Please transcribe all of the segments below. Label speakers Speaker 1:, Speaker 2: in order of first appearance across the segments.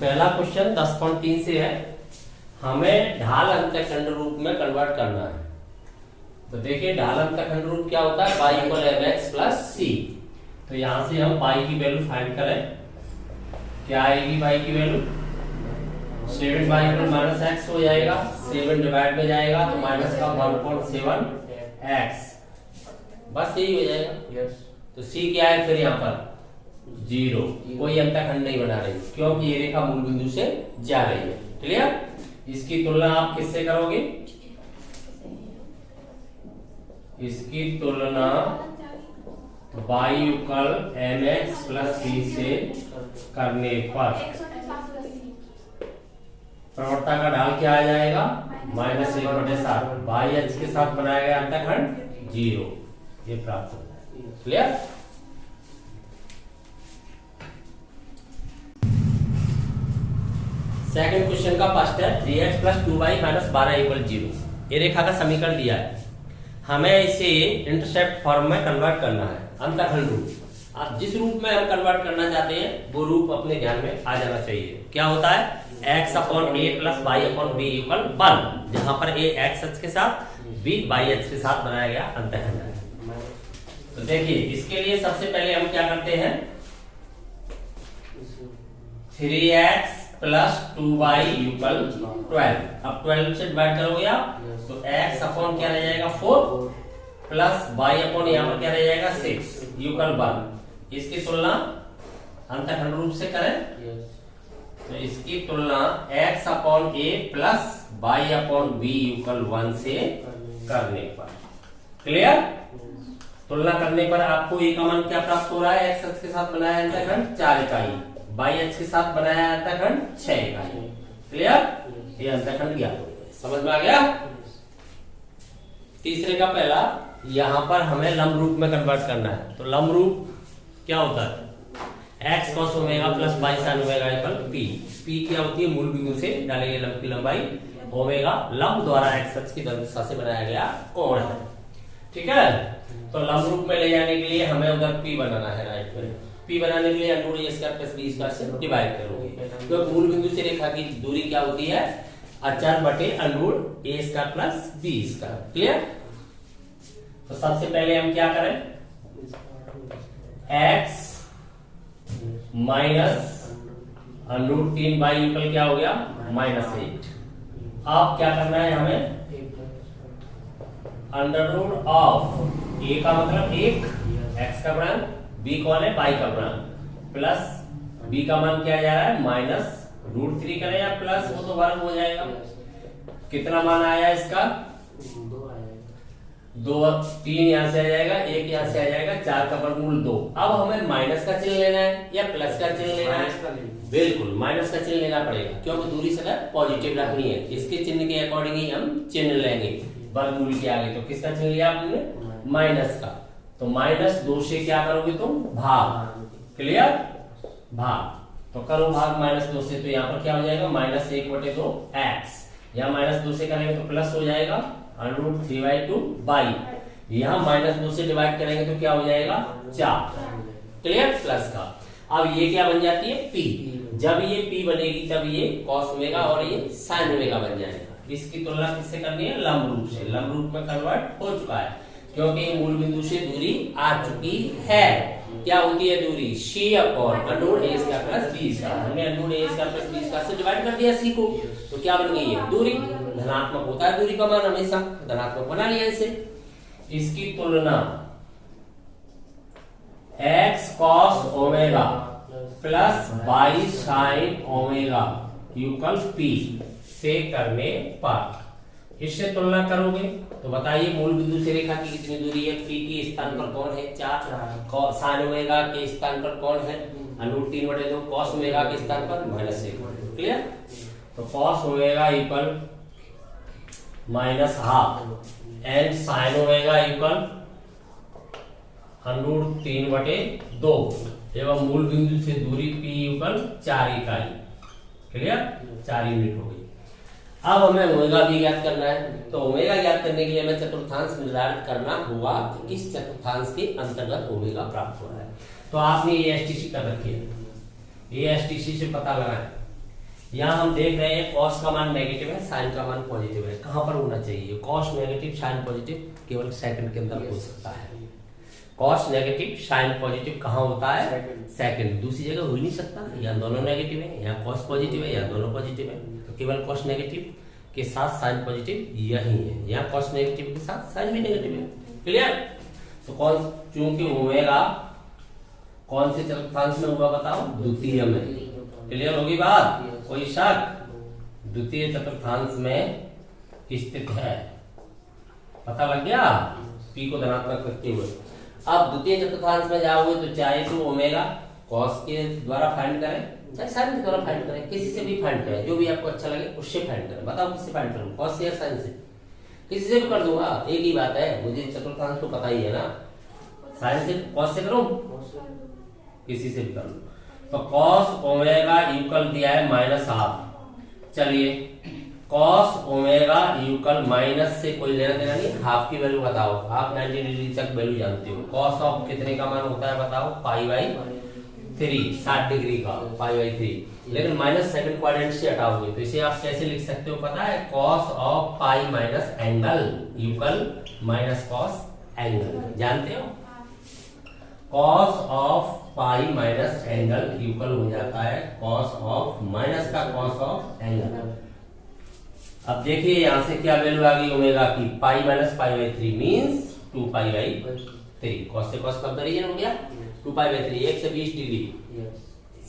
Speaker 1: पहला क्वेश्चन 10.3 से है, हमें ढाल अंतःखंड रूप में कन्वर्ट करना है। तो देखिए ढाल अंतःखंड रूप क्या होता है, y equal mx plus c। तो यहां से हम y की वैल्यू फाइंड करें, क्या आएगी y की value 7y equal minus x हो जाएगा, 7 डिवाइड में जाएगा तो माइनस का 1.7x, बस यही हो जाएगा। तो c क्या है फिर यहाँ पर 0, कोई अंतःखंड नहीं बना रही क्योंकि ये रेखा मूल बिंदु से जा रही है। क्लियर? इसकी तुलना आप किससे करोगे, इसकी तुलना y equal mx plus c से करने पर प्रवणता का ढाल क्या आ जाएगा -1/7, y अक्ष के साथ बनाया गया अंतःखंड 0, ये प्राप्त हो जाएगा। क्लियर? सेकंड क्वेश्चन का फर्स्ट है 3x plus 2y minus 12 equal 0। ये रेखा का समीकरण दिया है, हमें इसे इंटरसेप्ट फॉर्म में कन्वर्ट करना है, अंतःखंड रूप। आप जिस रूप में हम कन्वर्ट करना चाहते हैं वो रूप अपने ध्यान में आ जाना चाहिए। क्या होता है x upon a plus y upon b equal 1, जहां पर a x अक्ष के साथ b y अक्ष के साथ बनाया गया अंतःखंड है। तो देखिए इसके लिए सबसे पहले हम क्या करते हैं, 3x प्लस 2y इक्वल 12। अब 12 से डिवाइड करोगे आप तो x अपॉन क्या रह जाएगा 4 प्लस y अपॉन यहाँ पर क्या रह जाएगा 6 इक्वल 1। इसकी तुलना अंतःखंड रूप से करें तो इसकी तुलना x upon a plus y upon b equal 1 से करने पर। क्लियर? तुलना करने पर आपको a का मान क्या प्राप्त हो रहा है, x अक्ष के साथ बनाया अंतःखंड 4 इकाई, y अक्ष के साथ बनाया अंतःखंड 6 इकाई। क्लियर? ये अंतःखंड ज्ञात हो गया, समझ में आ गया। तीसरे का पहला, यहां पर हमें लंब रूप में कन्वर्ट करना है। तो लंब रूप क्या होता है, x cos omega plus y sin omega equal p। p क्या होती है, मूल बिंदु से डाले गए लंब की लंबाई, ओमेगा लंब द्वारा x अक्ष की दिशा से बनाया गया कोण है। ठीक है? तो लंब रूप में ले जाने के लिए हमें उधर p बनाना है, राइट में p बनाने के लिए √a² प्लस b² से डिवाइड करोगे, तो मूल बिंदु से रेखा की दूरी क्या होती है, अचर बटे √a² प्लस b²। क्लियर? तो सबसे पहले हम क्या करें, x माइनस √3y इक्वल क्या हो गया -8। अब क्या करना है हमें, अंडर ऑफ a का मतलब 1, x का गुणन, b कौन है y का गुणन, प्लस b का मान क्या जा रहा है -√3 करें या प्लस, वो तो वर्ग हो जाएगा। कितना मान आया इसका 2, 3 यहाँ से आ जाएगा, 1 यहाँ से आ जाएगा, 4 का वर्गमूल 2। अब हमें माइनस का चिन्ह लेना है या प्लस का चिन्ह लेना है, बिल्कुल माइनस का चिन्ह लेना पड़ेगा क्योंकि दूरी सदा पॉजिटिव रखनी है। इसके चिन्ह के अकॉर्डिंग ही हम चिन्ह लेंगे वर्गमूल के आगे। तो किसका चिन्ह लिया आपने, माइनस का। तो -2 से क्या करोगे तुम, भाग। क्लियर? भाग, तो करो भाग -2 से, तो यहाँ पर क्या हो जाएगा -1/2x। यहाँ -2 से करेंगे तो प्लस हो जाएगा √3/2y। यहाँ -2 से डिवाइड करेंगे तो क्या हो जाएगा 4। क्लियर? प्लस का। अब ये क्या बन जाती है p। जब ये p बनेगी तब ये cos ओमेगा और ये sin ओमेगा बन जाएगा। इसकी तुलना किससे करनी है, लंब रूप से। लंब रूप में कन्वर्ट हो चुका है क्योंकि मूल बिंदु से दूरी आ चुकी है। क्या होती है दूरी, c upon √a² plus b²। हमने √a² प्लस b² से डिवाइड कर दिया c को, तो क्या बन गई है दूरी। धनात्मक होता है दूरी का मान हमेशा, धनात्मक बना लिया इसे। इसकी तुलना x cos omega plus y sin omega equal p से करने पर, इससे तुलना करोगे तो बताइए मूल बिंदु से रेखा की कितनी दूरी है, p के स्थान पर कौन है 4, sin ओमेगा के स्थान पर कौन है √3/2, cos ओमेगा के स्थान पर -1। क्लियर? तो cos omega equal -12 and sin omega equal √3/2 एवं मूल बिंदु से दूरी p इक्वल 4 इकाई। क्लियर? 4 यूनिट हो गई। अब हमें ओमेगा भी ज्ञात करना है, तो ओमेगा ज्ञात करने के लिए हमें चतुर्थांश निर्धारित करना होगा कि किस चतुर्थांश के अंतर्गत ओमेगा प्राप्त हो रहा है। तो आपने ये एसटीसी कर रखी है, ये एसटीसी से पता लगाएं यहाँ हम देख रहे हैं कॉस का मान नेगेटिव है, साइन का मान पॉजिटिव है। कहाँ पर होना चाहिए? कॉस नेगेटिव साइन पॉजिटिव केवल सेकंड के अंदर हो सकता है। कॉस नेगेटिव साइन पॉजिटिव कहाँ होता है? सेकंड। दूसरी जगह हो ही नहीं सकता। यहाँ दोनों नेगेटिव है, यहाँ कॉस पॉजिटिव है, यहाँ दोनों पॉजिटिव है, तो केवल कॉस नेगेटिव के साथ साइन पॉजिटिव यही है। यहाँ कॉस नेगेटिव के साथ साइन भी नेगेटिव है। क्लियर? तो कौन, चूंकि ओमेगा कौन से चतुर्थांश में हुआ बताओ? द्वितीय में। क्लियर होगी बात? कोई शक? द्वितीय चतुर्थांश में स्थित है। पता लग गया? पी को धनात्मक रखते हुए। अब द्वितीय चतुर्थांश में जाओगे तो चाहे तो ओमेगा कॉस के द्वारा फाइंड करें, चाहे साइन के द्वारा फाइंड करें, किसी से भी फाइंड करें, जो भी आपको अच्छा लगे उससे फाइंड करें। बताओ किससे फाइंड करूं? कॉस से या साइन से? किसी से भी कर दूंगा, एक ही बात है। मुझे चतुर्थांश तो पता ही है ना। साइन से, कॉस से करूं, किसी से भी कर लूं। तो कॉस ओमेगा इक्वल दिया है -12। चलिए कॉस ओमेगा इक्वल माइनस से कोई लेना देना नहीं, हाफ की वैल्यू बताओ। आप 90 डिग्री तक वैल्यू जानते हो। कॉस ऑफ कितने का मान होता है बताओ? π/3, 60 डिग्री का π/3। लेकिन माइनस सेकंड क्वाड्रेंट से हटाओगे तो इसे आप कैसे लिख सकते हो पता है? Cos of pi minus angle equal minus cos angle. जानते हो? Cos of pi minus angle equal हो जाता है कॉस ऑफ माइनस का कॉस ऑफ एंगल। अब देखिए यहां से क्या वैल्यू आ गई ओमेगा की? Pi minus π/3 means 2π/3। कॉस से कॉस कंपैरिजन हो गया। 2π/3 1 से 20 डिग्री।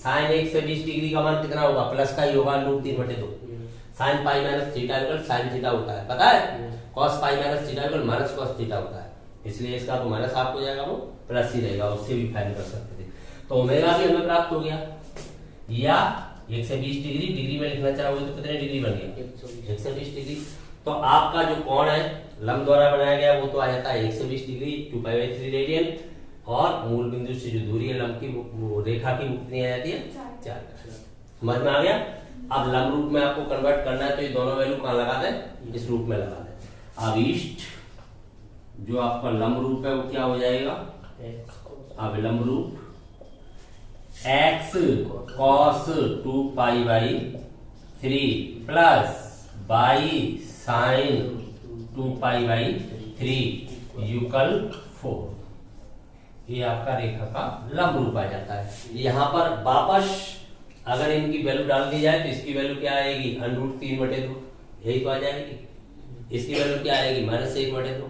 Speaker 1: साइन 1 से 20 डिग्री का मान कितना होगा? प्लस का ही होगा, √3/2। Sine pi minus theta equal sine theta होता है, पता है? Cos pi minus theta equal minus cos theta होता है। इसलिए इसका तो माइनस हाफ हो जाएगा, वो प्लस ही रहेगा। उससे भी फाइंड कर सकते थे। तो ओमेगा भी हमें प्राप्त हो गया। या 1 से 20 डिग्री, डिग्री में लिखना चाहोगे तो कितने डिग्री बन गया? 120 डिग्री। तो आपका जो कोण है लंब द्वारा बनाया गया वो तो आ जाता है 120 डिग्री, 2π/3 रेडियन। और मूल बिंदु से जो दूरी है लंब की, वो रेखा की, वो कितनी आ जाती है? 4। समझ में आ गया? अब लंब रूप में आपको कन्वर्ट करना है तो ये दोनों वैल्यू कहाँ लगा दें? इस रूप में लगा दें। अब ईस्ट जो आपका लंब रूप है वो क्या हो जाएगा? अब लंब रूप x cos 2π/3 plus y sin 2π/3 equal 4। ये आपका रेखा का लंब रूप आ जाता है। यहाँ पर वापस अगर इनकी वैल्यू डाल दी जाए तो इसकी वैल्यू क्या आएगी? √3/2। यही तो आ जाएगी। इसकी वैल्यू क्या आएगी? -1/2।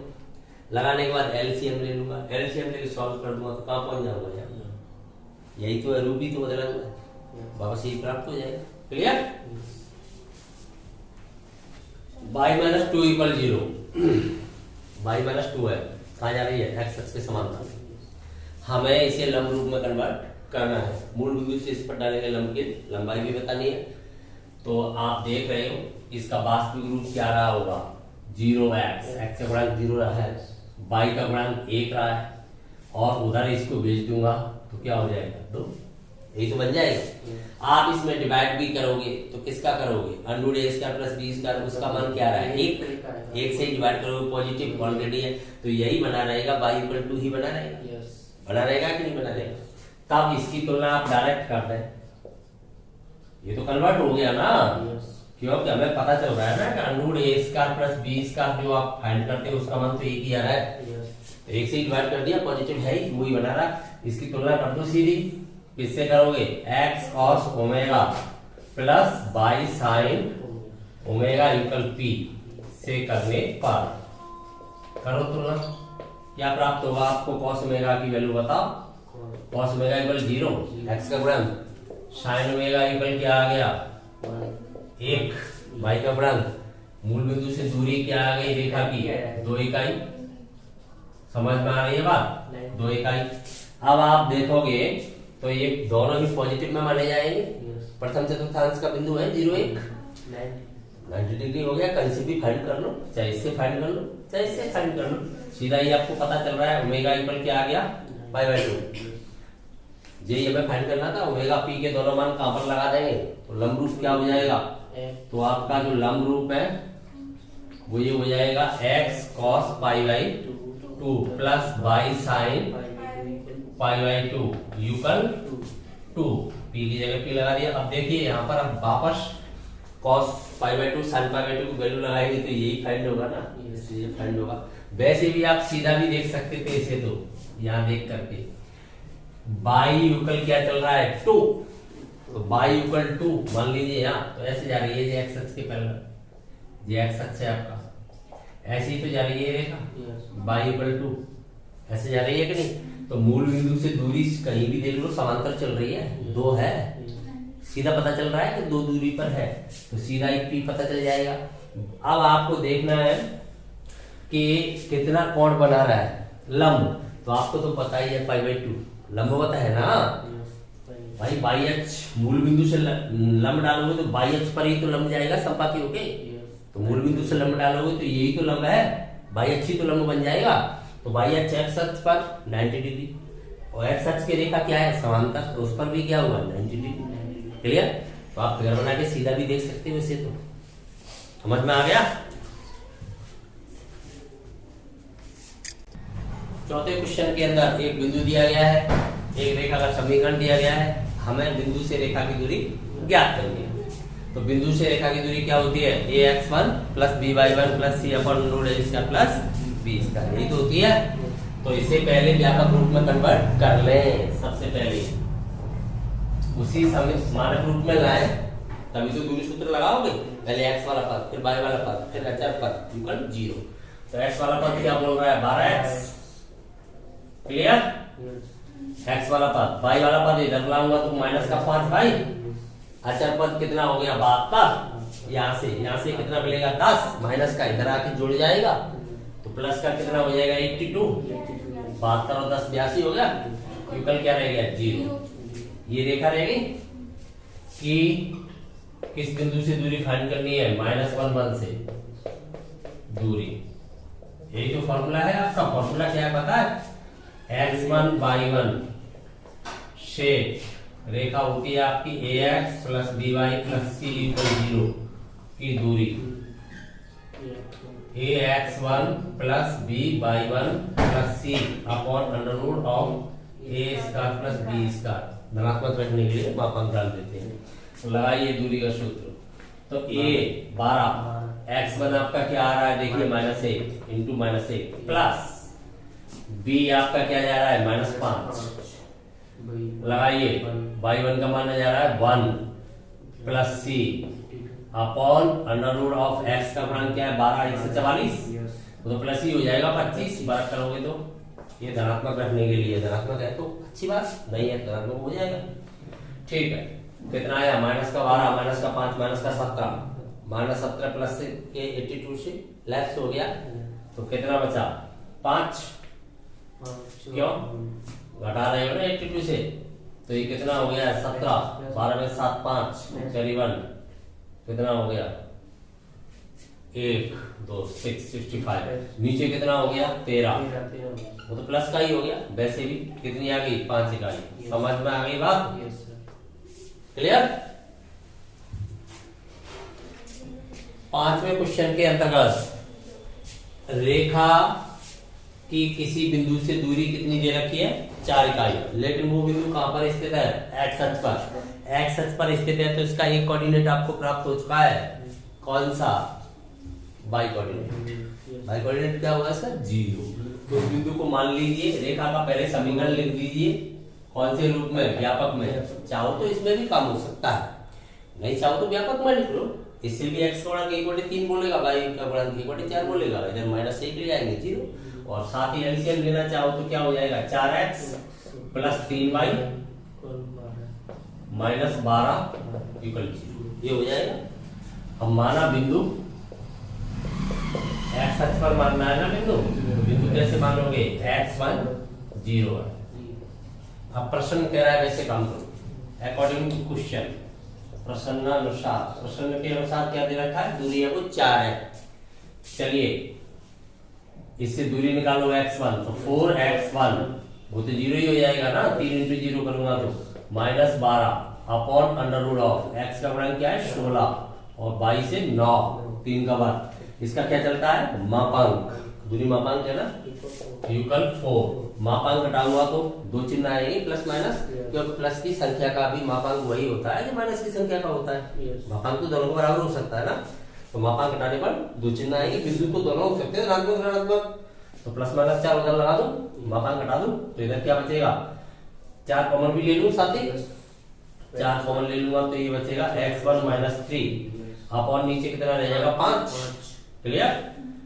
Speaker 1: लगाने के बाद एलसीएम ले लूंगा, एलसीएम लेके सॉल्व कर दूंगा तो कहां पहुंच जाऊंगा? यार यही तो है, रूप ही तो बदला हुआ है, वापस यही प्राप्त हो जाएगा। क्लियर? y-2 equal 0। y-2 है, कहां जा रही है? एक्स अक्ष के समांतर। हमें इसे लंब रूप में कन्वर्ट करना है। मूल बिंदु से इस पर डालेंगे लंब की लंबाई भी बतानी है। तो आप देख रहे हो इसका वास्तविक रूप क्या रहा होगा? 0x, x का गुणांक 0 रहा है, y का गुणांक 1 रहा है, और उधर इसको भेज दूंगा तो क्या हो जाएगा? 2। यही तो बन जाएगा। आप इसमें डिवाइड भी करोगे तो किसका करोगे? √a² + b², उसका मान क्या रहा है? 1 से ही डिवाइड करोगे, पॉजिटिव ऑलरेडी है तो यही बना रहेगा, y = 2 ही बना रहेगा। बना रहेगा कि नहीं बना रहेगा? तब इसकी तुलना आप डायरेक्ट कर दें, ये तो कन्वर्ट हो गया ना। क्योंकि हमें पता चल रहा है ना कि √a² + b² जो आप फाइंड करते हो उसका मान तो एक ही आ रहा है। तो 1 से डिवाइड कर दिया, पॉजिटिव है ही, वही बना रहा। इसकी तुलना कर दो सीधी। किससे करोगे? x cos omega plus y sin omega equal p से करने पर करो तुलना। क्या प्राप्त होगा आपको? cos ओमेगा की वैल्यू बताओ। cos ओमेगा इक्वल 0, x का गुणांक, sin ओमेगा इक्वल क्या आ गया? 1, y का गुणांक, मूल बिंदु से दूरी क्या आ गई रेखा की? 2 इकाई। समझ में आ रही है बात? 2 इकाई। अब आप देखोगे तो ये दोनों ही पॉजिटिव में माने जाएंगे। प्रथम चतुर्थांश का बिंदु है 0, 1, 90 डिग्री हो गया। कहीं से भी फाइंड कर लो, चाहे इससे फाइंड कर लो, चाहे इससे फाइंड कर लो, सीधा ही आपको पता चल रहा है। ओमेगा इक्वल क्या आ गया? π/2। यही हमें फाइंड करना था। ओमेगा पी के दोनों मान कहां पर लगा देंगे तो लंब रूप क्या हो जाएगा? तो आपका जो लंब रूप है वो ये हो जाएगा x cos π/2 plus y sin π/2 equal 2। Pi की जगह पी लगा दिया। अब देखिए यहाँ पर अब वापस cos π/2 sin π/2 की वैल्यू लगाएंगे तो यही फाइंड होगा ना, ये फाइंड होगा। वैसे भी आप सीधा भी देख सकते थे इसे, तो यहाँ देख करके y इक्वल क्या चल रहा है 2, तो y इक्वल 2 मान लीजिए यहाँ, तो ऐसे जा रही है ये x अक्ष के पैरेलल, ये x अक्ष है आपका, ऐसे ही तो जा रही है रेखा y इक्वल 2, ऐसे जा रही है कि नहीं। तो मूल बिंदु से दूरी कहीं भी देख लो समांतर चल रही है, 2 है, सीधा पता चल रहा है कि 2 दूरी पर है, तो सीधा एक पी पता चल जाएगा। अब आपको देखना है कि कितना कोण बना रहा है लंब, तो आपको तो पता ही है π/2 लंब पता है ना भाई, बाई अक्ष मूल बिंदु से लंब डालोगे तो बाई अक्ष पर ही तो लंब जाएगा संपाती होके, तो मूल बिंदु से लंब डालोगे तो यही तो लंब है, बाई अक्ष ही तो लंब बन जाएगा। तो बाई अक्ष x अक्ष पर 90 डिग्री और x अक्ष की रेखा क्या है समांतर, तो उस पर भी क्या हुआ 90 डिग्री। क्लियर? तो आप फिगर बना के सीधा भी देख सकते हो इसे, तो समझ में आ गया। चौथे क्वेश्चन के अंदर एक बिंदु दिया गया है, एक रेखा का समीकरण दिया गया है, हमें बिंदु से रेखा की दूरी ज्ञात करनी है। तो बिंदु से रेखा की दूरी क्या होती है, ax1 plus by1 plus c upon root a square plus b square, यही तो होती है। तो इसे पहले व्यापक रूप में कन्वर्ट कर लें, सबसे पहले उसी समय मानक रूप में लाए, तभी तो दूरी सूत्र लगाओगे। पहले x वाला पद, फिर y वाला पद, फिर अचर पद इक्वल 0। तो x वाला पद क्या बोल रहा है 12x, क्लियर? x वाला पद, y वाला पद इधर लाऊंगा तो माइनस का 5y, अचर पद कितना हो गया 72, यहाँ से कितना मिलेगा 10, माइनस का इधर आके जुड़ जाएगा, तो प्लस का कितना हो जाएगा 82, 72 और 10 82 हो गया, इक्वल क्या रह गया 0। ये रेखा रहेगी कि किस बिंदु से दूरी फाइंड करनी है, -1 1 से दूरी, यही तो फॉर्मूला है आपका। फॉर्मूला क्या है पता है, x1 y1 से रेखा होती है आपकी ax plus by plus c equal 0 की दूरी ax1 plus by1 plus c upon under root of a square plus b square, धनात्मक रखने के लिए मापांक डाल देते हैं। तो लगाइए दूरी का सूत्र, तो a 12 x1 आपका क्या आ रहा है देखिए -1 इंटू -1 प्लस b आपका क्या जा रहा है -5, लगाइए y1 का माना जा रहा है 1 plus c upon under root of x का मान क्या है 12 144, तो प्लस ही हो जाएगा 25, बात करोगे तो ये धनात्मक रखने के लिए, धनात्मक है तो अच्छी बात, नहीं है धनात्मक हो जाएगा। ठीक है, कितना आया माइनस का 12 माइनस का 5 माइनस का 17, -17 प्लस के 82 से लेस हो गया, तो कितना बचा 5, क्यों घटा रहे हो ना 82 से, तो ये कितना हो गया 17, 12 में 7 5 करीबन कितना हो गया 1 2 6 65, नीचे कितना हो गया 13, वो तो प्लस का ही हो गया। वैसे भी कितनी आ गई 5 इकाई, समझ में आ गई बात, क्लियर? पांचवें क्वेश्चन के अंतर्गत रेखा की किसी बिंदु से दूरी कितनी दे रखी है 4 इकाई, लेकिन वो बिंदु कहां पर स्थित है x अक्ष पर, x अक्ष पर स्थित है, तो इसका एक कोऑर्डिनेट आपको प्राप्त हो चुका है, कौन सा y कोऑर्डिनेट, y कोऑर्डिनेट क्या होगा सर 0। तो उस बिंदु को मान लीजिए, रेखा का पहले समीकरण लिख दीजिए, कौन से रूप में व्यापक में, चाहो तो इसमें भी काम हो सकता है, नहीं चाहो तो व्यापक में लिख लो, इससे भी x गुणा 1/3 बोलेगा, y का गुणा 1/4 बोलेगा, इधर -1 ले जाएंगे 0, और साथ ही एलसीएम लेना चाहो तो क्या हो जाएगा 4x plus 3y minus 12 equal 0, ये हो जाएगा। हम माना बिंदु x अक्ष पर मानना है ना बिंदु, तो बिंदु कैसे मानोगे x1 0 है। अब प्रश्न कह रहा है वैसे काम करो अकॉर्डिंग टू क्वेश्चन, प्रश्न के अनुसार क्या दे रखा है, दूरी है वो 4 है। चलिए इससे दूरी निकालो x1, तो 4x1 वो तो 0 ही हो जाएगा ना, 3 इंटू 0 करूंगा तो -12 upon under root of x का गुणन क्या है 16 और y से 9, 3 का वर्ग, इसका क्या चलता है मापांक दूरी मापांक है ना, युगल 4, मापांक घटाऊंगा तो दो चिन्ह आएंगे प्लस माइनस, क्योंकि प्लस की संख्या का भी मापांक वही होता है जो माइनस की संख्या का होता है। मापांक तो दोनों को बराबर हो सकता है ना, तो मापांक घटाने पर दो चिन्ह आएंगे, बिंदु तो दोनों हो सकते हैं ऋणात्मक ऋणात्मक, तो प्लस माइनस 4 उधर लगा दूं, मापांक घटा दूं, तो इधर क्या बचेगा, 4 कॉमन भी ले लूं साथ ही, 4 कॉमन ले लूंगा तो ये बचेगा x1 - 3 अपॉन नीचे कितना रह जाएगा 5, क्लियर।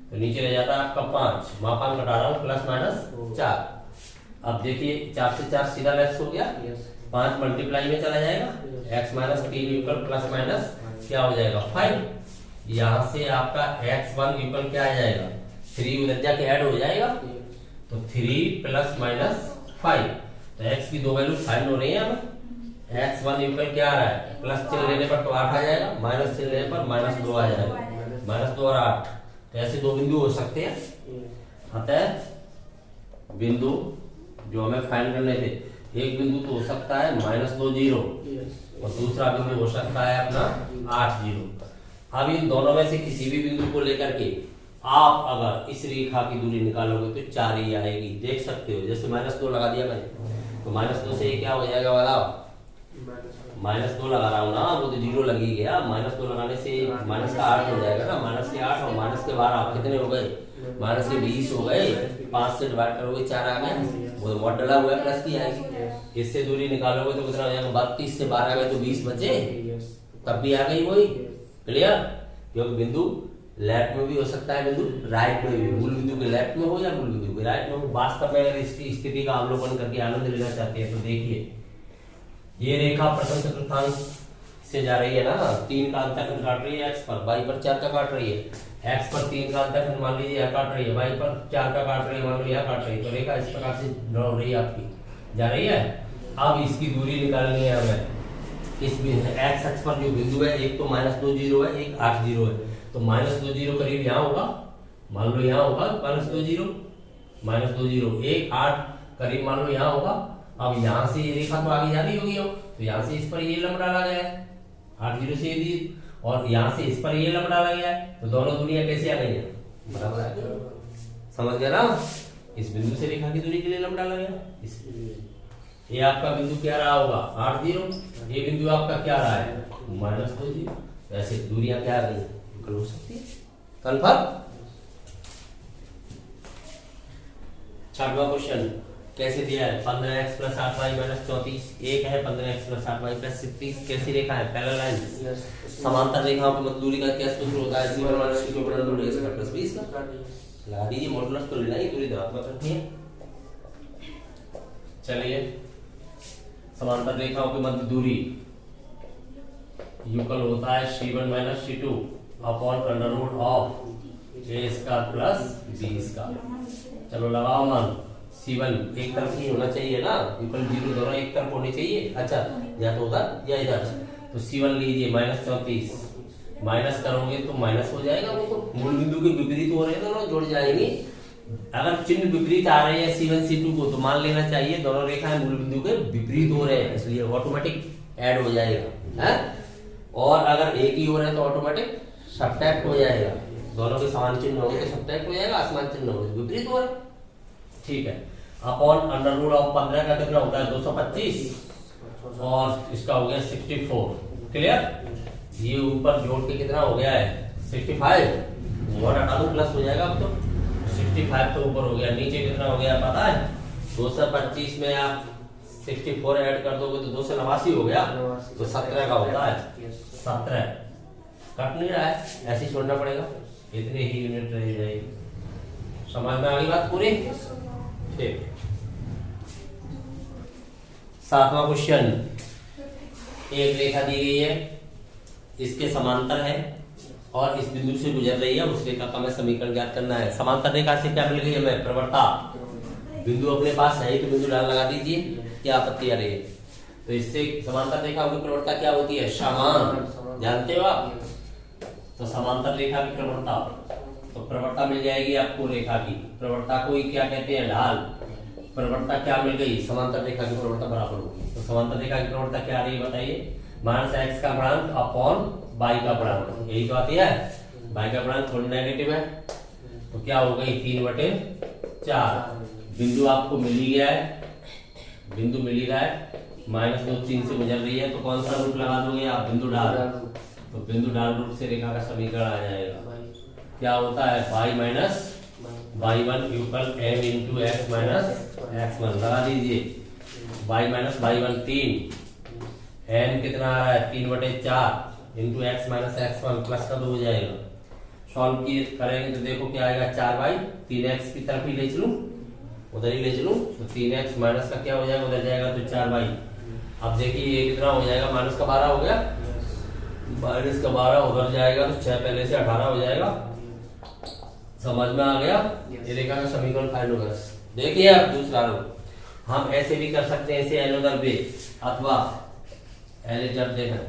Speaker 1: तो नीचे रह जाता है आपका 5, मापांक घटा रहा हूं प्लस माइनस 4। अब देखिए 4 से 4 सीधा लेस हो गया, 5 मल्टीप्लाई में चला जाएगा, x - 3 इक्वल प्लस माइनस क्या हो जाएगा 5। यहां से आपका x1 इक्वल क्या आ जाएगा 3, उधर जाके ऐड हो जाएगा, तो 3 प्लस माइनस 5, तो x की दो वैल्यू फाइंड हो रही है हमें। x1 इक्वल क्या आ रहा है, प्लस चिन्ह लेने पर तो 8 आ जाएगा, माइनस चिन्ह लेने पर -2 आ जाएगा, -2 और 8, तो ऐसे दो बिंदु हो सकते हैं। अतः बिंदु जो हमें फाइंड करने थे, एक बिंदु तो हो सकता है -2 0 और दूसरा बिंदु हो सकता है अपना 8 0। अब इन दोनों में से किसी भी बिंदु को लेकर के आप अगर इस रेखा की दूरी निकालोगे तो 4 ही आएगी, देख सकते हो। जैसे -2 लगा दिया मैंने, तो -2 से क्या हो जाएगा वाला, -2 लगा रहा हूँ ना, वो तो 0 लग ही गया, -2 लगाने से माइनस का 8 हो जाएगा ना, माइनस के 8 और माइनस के 12 कितने हो गए, माइनस के 20 हो गए, 5 से डिवाइड करोगे 4 आ गए, वो मॉड डला हुआ है प्लस की आएगी। इससे दूरी निकालोगे तो कितना हो जाएगा, 32 से 12 गए तो 20 बचे, तब भी आ गई वही, क्लियर। क्योंकि बिंदु लेफ्ट में भी हो सकता है, बिंदु राइट में भी, मूल बिंदु के लेफ्ट में हो या मूल बिंदु के राइट में हो। वास्तव में अगर इसकी स्थिति का अवलोकन करके आनंद लेना चाहते हैं तो देखिए, ये रेखा प्रथम चतुर्थांश से जा रही है ना, 3 का अंतःखंड काट रही है x पर, y पर 4 का काट रही है, x पर 3 का अंतःखंड मान लीजिए यह काट रही है, y पर 4 का काट रही है, मान लीजिए यह काट रही है, तो रेखा इस प्रकार से ड्रॉ हो रही है आपकी, जा रही है। अब इसकी दूरी निकालनी है हमें, इस x अक्ष पर जो बिंदु है, एक तो -2 0 है, एक 8 0 है, तो -2 0 करीब यहाँ होगा, मान लो यहाँ होगा -2 0, एक 8 करीब मान लो यहाँ होगा। अब यहाँ से ये रेखा तो आगे जा रही होगी, तो यहाँ से इस पर ये लंब डाला गया है 8 0 से दी, और यहाँ से इस पर ये लंब डाला गया है, तो दोनों दूरियां कैसे आ गई है, बराबर आ गई, समझ गया ना। इस बिंदु से रेखा की दूरी के लिए लंब डाला गया, ये आपका बिंदु क्या रहा होगा 8 0, ये बिंदु आपका क्या रहा है -2 0, ऐसे दूरियां क्या आ गई हो सकती है, कन्फर्म। 6वां क्वेश्चन कैसे दिया है, 15x + 8y - 34, एक है 15x + 8y + 36, कैसी रेखा है, पैरेलल लाइन, समांतर रेखाओं की मध्य दूरी का क्या सूत्र होता है, c1 - c2 + 20 का लगा दीजिए, मॉडुलस तो लेना ही, दूरी धनात्मक रखनी है। चलिए, समांतर रेखाओं की मध्य दूरी युगल होता है c1 - c2 upon √a² + b²। चलो लगाओ मान, C1 एक तरफ ही होना चाहिए ना, इक्वल 0 दोनों एक तरफ होने चाहिए, अच्छा या तो उधर या इधर, तो C1 लीजिए -34, माइनस करोगे तो माइनस हो जाएगा, वो तो मूल बिंदु के विपरीत हो रहे हैं, दोनों जुड़ जाएंगे। अगर चिन्ह विपरीत आ रहे हैं C1 C2 को, तो मान लेना चाहिए दोनों रेखाएं मूल बिंदु के विपरीत हो रहे हैं, इसलिए ऑटोमेटिक ऐड हो जाएगा है। और अगर एक ही हो रहा है तो ऑटोमेटिक सब्ट्रैक्ट हो जाएगा, दोनों के समान चिन्ह होंगे तो सब्ट्रैक्ट हो जाएगा, असमान चिन्ह होंगे तो विपरीत हो रहा है, ठीक है। अपॉन √15 का कितना होता है 225, और इसका हो गया 64, क्लियर। ये ऊपर जोड़ के कितना हो गया है 65, 1 हटा दो प्लस हो जाएगा, अब तो 65 तो ऊपर हो गया, नीचे कितना हो गया पता है 225 में आप 64 ऐड कर दोगे तो 289 हो गया, तो 17 का होता है 17, कट नहीं रहा है, ऐसे छोड़ना पड़ेगा, इतने ही यूनिट रह जाएगी। समझ में आ गई बात पूरी, ठीक। 7वां क्वेश्चन, एक रेखा दी गई है, इसके समांतर है और इस बिंदु से गुजर रही है, उस रेखा का हमें समीकरण ज्ञात करना है। समांतर रेखा से क्या मिल गई हमें, प्रवणता। बिंदु अपने पास है तो बिंदु डाल लगा दीजिए, क्या आपत्ति आ रही है। तो इससे समांतर रेखा की प्रवणता क्या होती है, समान, जानते हो आप। तो समांतर रेखा की प्रवणता, तो प्रवणता मिल जाएगी आपको रेखा की, प्रवणता को ही क्या कहते हैं, ढाल। प्रवणता क्या मिल गई, समांतर रेखा की प्रवणता बराबर होगी। तो समांतर रेखा की प्रवणता क्या आ रही है बताइए, -x का गुणांक अपॉन y का गुणांक, यही तो आती है। y का गुणांक थोड़ी नेगेटिव है, तो क्या हो गई 3/4। बिंदु आपको मिल ही गया है, बिंदु मिल ही रहा है, -2 3 से गुजर रही है, तो कौन सा रूप लगा दोगे आप, बिंदु डाल। तो बिंदु डाल रूप से रेखा का समीकरण आ जाएगा, क्या होता है y minus y1 equal m into x minus x1 लगा दीजिए। y माइनस y1 3, m कितना आ रहा है 3/4 into x minus x1 plus का 2 हो जाएगा। सॉल्व करेंगे तो देखो क्या आएगा 4y, 3x की तरफ ही ले चलूं, उधर ही ले चलूं, तो 3x माइनस का क्या हो जाएगा, उधर जाएगा तो 4y। अब देखिए ये कितना हो जाएगा, माइनस का 12 हो गया, माइनस का 12 उधर जाएगा तो 6 पहले से 18 हो जाएगा। समझ में आ गया, ये रेखा का समीकरण फाइंड होगा। देखिए अब दूसरा रूप हम ऐसे भी कर सकते हैं, ऐसे एनोदर वे अथवा एलिटर देखा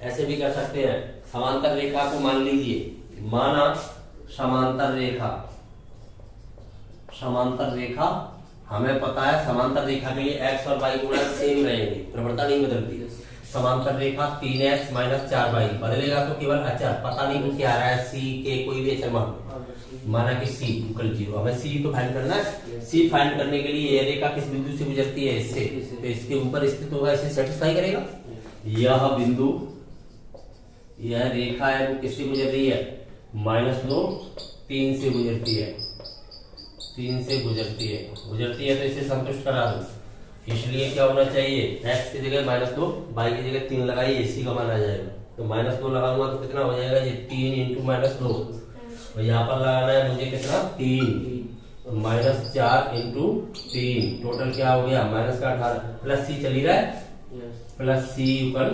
Speaker 1: ऐसे भी कर सकते हैं। समांतर रेखा को मान लीजिए, माना समांतर रेखा, समांतर रेखा हमें पता है समांतर रेखा के लिए x और y गुणक सेम रहेंगे, प्रवणता नहीं बदलती। समांतर रेखा 3x माइनस 4y बदलेगा तो केवल अचर, पता नहीं क्या आ रहा है, c के कोई भी अचर मान, माना कि c इक्वल 0, हमें c तो फाइंड करना है। c फाइंड करने के लिए ये रेखा किस बिंदु से गुजरती है, इससे, तो इसके ऊपर स्थित होगा, इसे सेटिस्फाई करेगा। यह बिंदु, यह रेखा है वो किससे गुजर रही है, -2 3 से गुजरती है, 3 से गुजरती है तो इसे संतुष्ट करा दो। इसलिए क्या होना चाहिए, x की जगह -2, y की जगह 3 लगाइए, इसी का मान आ जाएगा। तो -2 लगाऊंगा तो कितना हो जाएगा, ये 3 इंटू -2, तो यहाँ पर लगाना है मुझे कितना 3, तो -4 इंटू 3 टोटल क्या हो गया, माइनस का 18 प्लस c चल ही रहा है, प्लस c इक्वल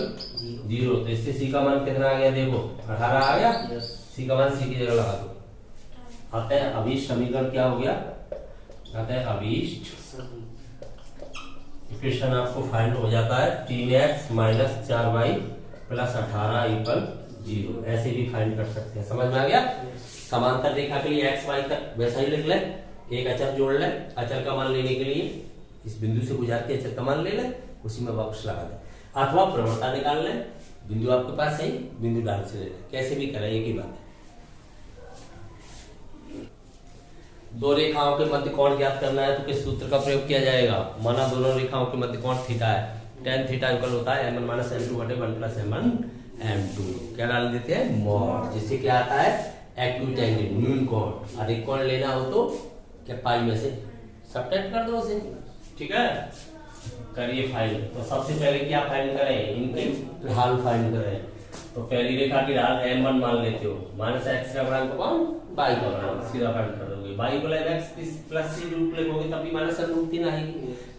Speaker 1: 0, तो इससे c का मान कितना आ गया, देखो 18 आ गया, c का मान c की जगह लगा दो। अतः अभीष्ट समीकरण क्या हो गया, अतः अभीष्ट इक्वेशन आपको फाइंड हो जाता है 3x minus 4y plus 18 equal 0। ऐसे भी फाइंड कर सकते हैं, समझ में आ गया। समांतर रेखा के लिए x y तक वैसा ही लिख ले, एक अचर जोड़ ले, अचर का मान लेने के लिए इस बिंदु से गुजर के अचर का मान ले ले, उसी में बॉक्स लगा दे, अथवा प्रवणता निकाल ले, बिंदु आपके पास है, बिंदु डाल से ले ले, कैसे भी करें एक ही बात है। दो रेखाओं के मध्य कोण ज्ञात करना है तो किस सूत्र का प्रयोग किया जाएगा, माना दोनों रेखाओं के मध्य कोण थीटा है, tan थीटा इक्वल होता है m1 माइनस m2 बटे 1 प्लस m1 m2, क्या डाल देते हैं मॉड, जिससे क्या आता है एक्यूटेंजेंट न्यून कोण। अधिक कोण लेना हो तो क्या पाई में से सब्ट्रैक्ट कर दो उसे, ठीक है। करिए फाइंड, तो सबसे पहले क्या फाइंड करें, इनकी ढाल फाइंड करें। तो पहली रेखा की ढाल m1 मान लेते हो, माइनस x का गुणांक कौन, y का गुणांक, सीधा फाइंड कर दोगे। y को mx प्लस c रूप लिखोगे तब भी -√3 आएगी,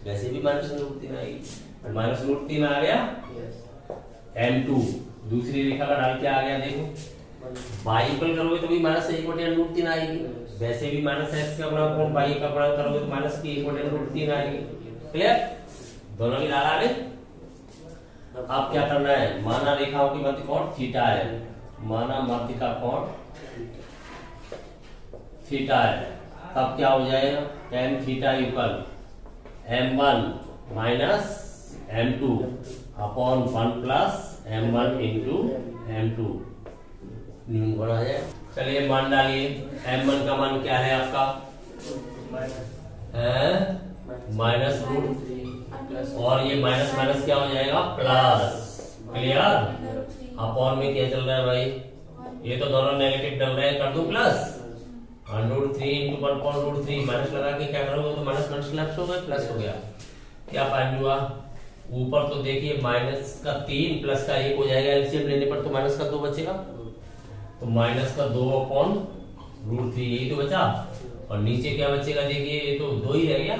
Speaker 1: वैसे भी -√3 आएगी, -√3 आ गया। m2 दूसरी रेखा का ढाल क्या आ गया, देखो y इक्वल करोगे तो भी -1/√3 आएगी, वैसे भी -x का गुणांक कौन, y का गुणांक करोगे तो -1/√3 आएगी। क्लियर, दोनों की ढाल आ गई। अब क्या करना है, माना रेखाओं की मध्य कोण थीटा है, माना मध्य का कोण थीटा है, तब क्या हो जाएगा, tan theta equal m1 minus m2 upon 1 plus m1 into m2 न्यून कोण आ जाएगा। चलिए मान डालिए, m1 का मान क्या है आपका, -√3 और ये माइनस माइनस क्या हो जाएगा प्लस, क्लियर। अपॉन में क्या चल रहा है भाई, ये तो दोनों नेगेटिव डल रहे हैं, कर दूं प्लस, √3 इंटू 1/√3 माइनस लगा के क्या करोगे तो माइनस माइनस प्लस हो गया, प्लस हो गया। क्या फाइंड हुआ, ऊपर तो देखिए माइनस का 3 प्लस का 1 हो जाएगा, एलसीएम लेने पर तो माइनस का 2 बचेगा, तो माइनस का 2/√3 यही तो बचा, और नीचे क्या बचेगा, देखिए ये तो 2 ही रह गया,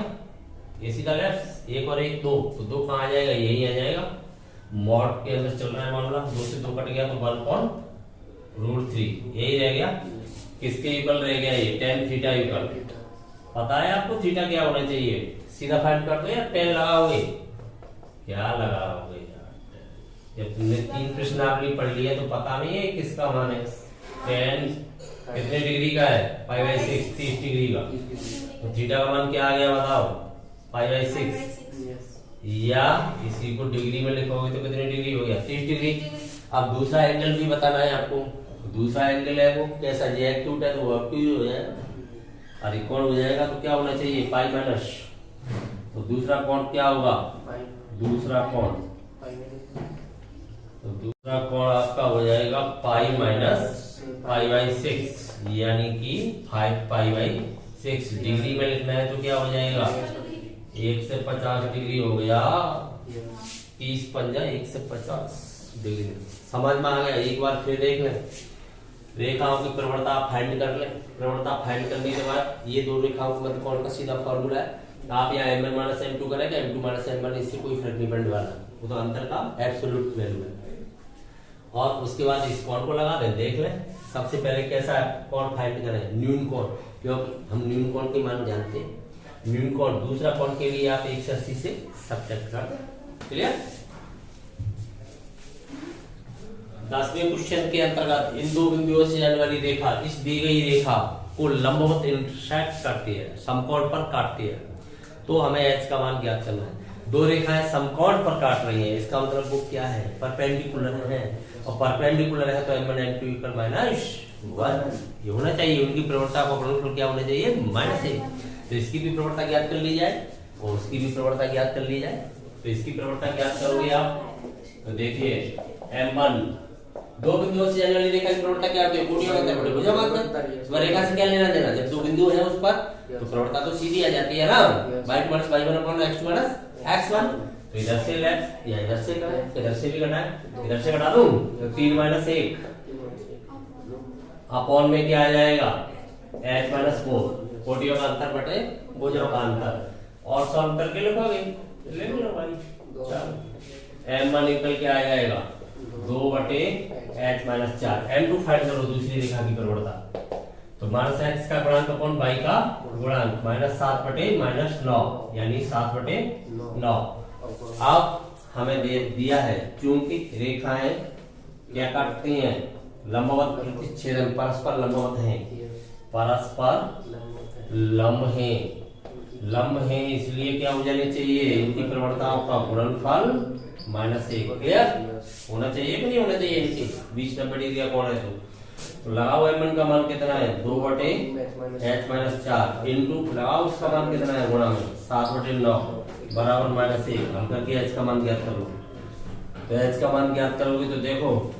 Speaker 1: ये सीधा लेफ्ट, 1 और 1 2, तो 2 कहाँ आ जाएगा, यही आ जाएगा। मॉड के अंदर चल रहा है मामला, 2 से 2 कट गया तो 1/√3 यही रह गया। किसके इक्वल रह गया, ये tan थीटा इक्वल, पता है आपको थीटा क्या होना चाहिए, सीधा फाइंड कर दो या tan लगाओगे, क्या लगाओगे यार, जब तुमने 3 प्रश्न आपने पढ़ लिया तो पता नहीं है किसका मान है। tan कितने डिग्री का है, π/6 30 डिग्री का, तो थीटा का मान क्या आ गया बताओ, π/6, या इसी को डिग्री में लिखोगे तो कितनी डिग्री हो गया, 30 डिग्री। अब दूसरा एंगल भी बताना है आपको, दूसरा एंगल है वो कैसा, ये एक्यूट है तो वो ऑब्ट्यूज हो जाएगा, और एक कोण हो जाएगा तो क्या होना चाहिए पाई माइनस, तो दूसरा कोण क्या होगा, दूसरा कोण, तो दूसरा कोण आपका हो जाएगा पाई माइनस पाई बाई 6, यानी कि 5 पाई बाई 6। डिग्री में लिखना है तो क्या हो जाएगा 1 से 50 डिग्री हो गया, 30 पंजा 1 से 50 डिग्री। समझ में आ गया? एक बार फिर देख लें, रेखाओं की प्रवणता आप फाइंड कर लें। प्रवणता फाइंड करने के बाद ये दो रेखाओं के मध्य कोण का सीधा फॉर्मूला है, आप यहाँ m1 माइनस m2 करेंगे, m2 माइनस m1, इससे कोई फर्क नहीं पड़ने वाला, वो तो अंतर का एब्सोल्यूट वैल्यू है। और उसके बाद इस कोण को लगा दें, देख लें। सबसे पहले कैसा कोण फाइंड करें, न्यून कोण, क्योंकि हम न्यून कोण की मान जानते हैं। न्यून कोण, दूसरा कोण के लिए आप 180 से सब्ट्रैक्ट कर दें। क्लियर? 10वें क्वेश्चन के अंतर्गत इन दो बिंदुओं से जाने वाली रेखा इस दी गई रेखा को लंबवत इंटरसेक्ट करती है, समकोण पर काटती है, तो हमें h का मान ज्ञात करना है। दो रेखाएं समकोण पर काट रही हैं, इसका मतलब वो क्या है, परपेंडिकुलर है, और परपेंडिकुलर है तो m1 m2 इक्वल -1 ये होना चाहिए। उनकी प्रवणता का गुणनफल क्या होना चाहिए, -1। तो इसकी भी प्रवणता ज्ञात कर ली जाए और उसकी भी प्रवणता ज्ञात कर ली जाए। तो इसकी प्रवणता ज्ञात करोगे आप, तो देखिए m1, दो बिंदुओं से जाने वाली रेखा की प्रवणता क्या होती है, कोणीय अंतर बटे भुजा अंतर। इस रेखा से क्या लेना देना, जब दो बिंदु है उस पर तो प्रवणता तो सीधी आ जाती है ना, y minus y1 upon x minus x1। तो इधर से लेफ्ट या इधर से करें, इधर से भी घटाएं, इधर से घटा दूं तो 3 माइनस 1 अपॉन में क्या आ जाएगा h माइनस 4, कोटियों का अंतर बटे भुजाओं का अंतर, और सॉल्व करके लिखोगे, ले लो भाई। चलो m1 इक्वल क्या आ जाएगा 2 बटे h माइनस 4, m2 फाइंड करो, दूसरी रेखा की प्रवणता। तो माइनस x का गुणांक अपॉन y का गुणांक, -7 बटे -9, यानी 7 बटे 9। अब हमें दिया है, चूंकि रेखाएं क्या काटती हैं, लंबवत प्रतिच्छेदन, परस्पर लंबवत हैं, परस्पर लंब हैं, इसलिए क्या हो जाने चाहिए, इनकी प्रवणताओं का गुणनफल -1। क्लियर होना चाहिए कि नहीं होना चाहिए, इनकी 20 90 डिग्री का कोण है तो लगाओ m1 का मान कितना है 2 बटे h माइनस 4 इंटू लगाओ उसका मान कितना है गुणा में 7 बटे 9 बराबर -1। हम करके h का मान ज्ञात कर लो। तो h का मान ज्ञात करोगे तो देखो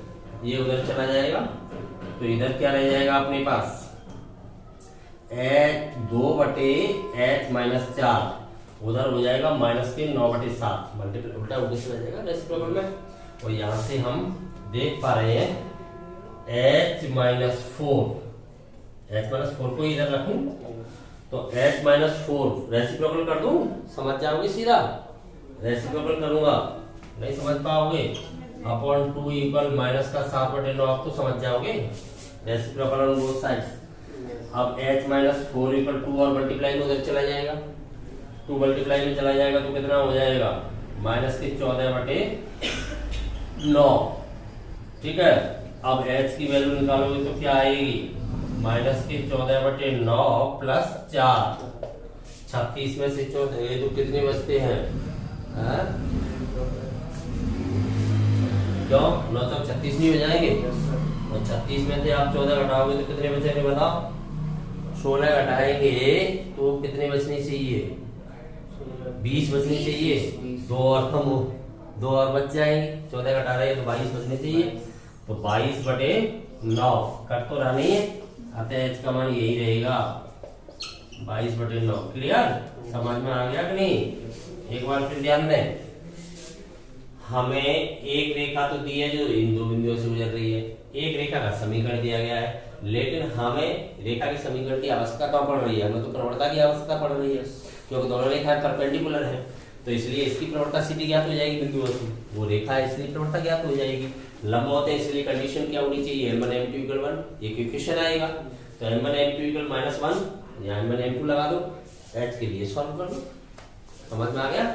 Speaker 1: ये उधर चला जाएगा, तो इधर क्या रह जाएगा अपने पास h 2 बटे h माइनस 4, उधर हो जाएगा -9 बटे 7, मल्टीप्लाई उल्टा उधर चला जाएगा रेसिप्रोकल में। और यहाँ से हम देख पा रहे हैं h माइनस 4 को इधर रखूं तो h माइनस 4 रेसिप्रोकल कर दूं, समझ जाओगे सीधा। रेसिप्रोकल करूंगा नहीं समझ पाओगे, अपॉन 2 इक्वल माइनस का 7 बटे 9 आप तो समझ जाओगे, रेसिप्रोकल ऑन बोथ साइड्स। अब h माइनस 4 इक्वल 2 और मल्टीप्लाई में उधर चला जाएगा, 2 मल्टीप्लाई में चला जाएगा तो कितना हो जाएगा -14 बटे 9। ठीक है, अब h की वैल्यू निकालोगे तो क्या आएगी -14 बटे 9 प्लस 4, 36 में से 14 ये तो कितने बचते हैं, क्यों 9 तक 36 नहीं हो जाएंगे, और 36 में से आप 14 घटाओगे तो कितने बचेंगे बताओ, 16 घटाएंगे तो कितने बचने चाहिए 20 बचने चाहिए, 2 और कम हो 2 और बच जाएंगे, 14 घटा रहे हैं तो 22 बचने चाहिए, तो 22 बटे 9 कट तो रहा नहीं है, अतः h का मान यही रहेगा 22 बटे 9। क्लियर, समझ में आ गया कि नहीं। एक बार फिर ध्यान दें, हमें एक रेखा तो दी है जो इन दो बिंदुओं से गुजर रही है, एक रेखा का समीकरण दिया गया है, लेकिन हमें रेखा के समीकरण की आवश्यकता कहाँ पड़ रही है, हमें तो प्रवणता की आवश्यकता पड़ रही है, क्योंकि दोनों रेखाएं परपेंडिकुलर हैं, तो इसलिए इसकी प्रवणता सीधी ज्ञात हो जाएगी बिंदुओं से, वो रेखा है इसलिए प्रवणता ज्ञात हो जाएगी। लंबवत है इसलिए कंडीशन क्या होनी चाहिए, m1 m2 = 1, एक इक्वेशन आएगा, तो m1 m2 = -1 या m1 m2 लगा दो, h के लिए सॉल्व कर दो। समझ में आ गया।